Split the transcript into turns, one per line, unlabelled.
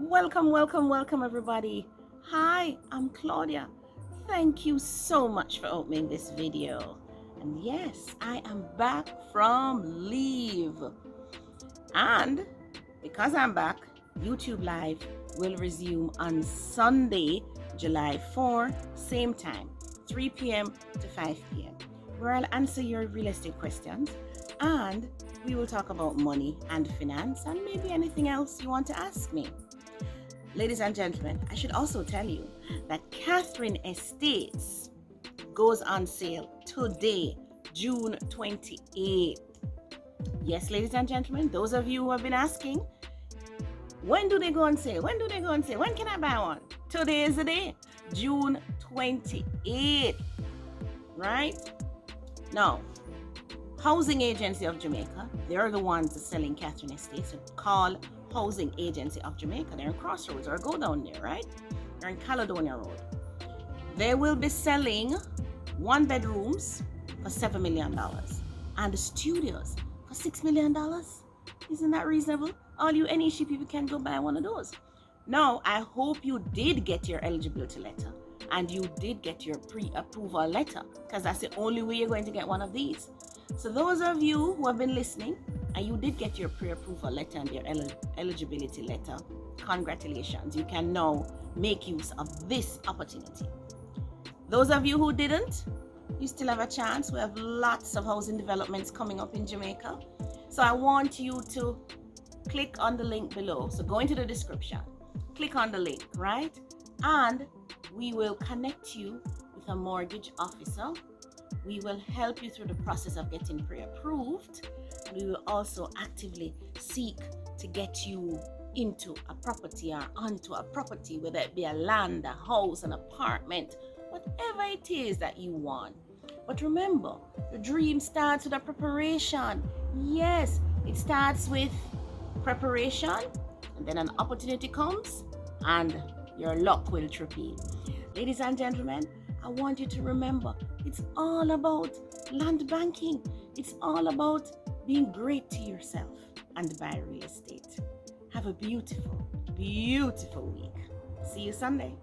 Welcome, everybody. Hi, I'm Claudia. Thank you so much for opening this video. And yes, I am back from leave. And because I'm back, YouTube Live will resume on Sunday, July 4, same time, 3 p.m. to 5 p.m., where I'll answer your real estate questions and we will talk about money and finance and maybe anything else you want to ask me. Ladies and gentlemen, I should also tell you that Catherine Estates goes on sale today, June 28th. Yes, ladies and gentlemen, those of you who have been asking, when do they go on sale? When do they go on sale? When can I buy one? Today is the day, June 28th, right? Now, Housing Agency of Jamaica, they're the ones selling Catherine Estates. So call Housing Agency of Jamaica. They're in Crossroads, or go down there, right? They're in Caledonia Road. They will be selling 1-bedrooms for $7 million and the studios for $6 million. Isn't that reasonable? All you NEC people can go buy one of those. Now, I hope you did get your eligibility letter and you did get your pre-approval letter, because that's the only way you're going to get one of these. So those of you who have been listening and you did get your pre-approval letter and your eligibility letter, congratulations. You can now make use of this opportunity. Those of you who didn't, you still have a chance. We have lots of housing developments coming up in Jamaica. So I want you to click on the link below. So go into the description, click on the link, right? And we will connect you with a mortgage officer. We will help you through the process of getting pre-approved. We will also actively seek to get you into a property or onto a property, whether it be a land, a house, an apartment, whatever it is that you want. But remember, the dream starts with a preparation. Yes, it starts with preparation, and then an opportunity comes and your luck will triple. Ladies and gentlemen, I want you to remember, it's all about land banking. It's all about being great to yourself and buy real estate. Have a beautiful, beautiful week. See you Sunday.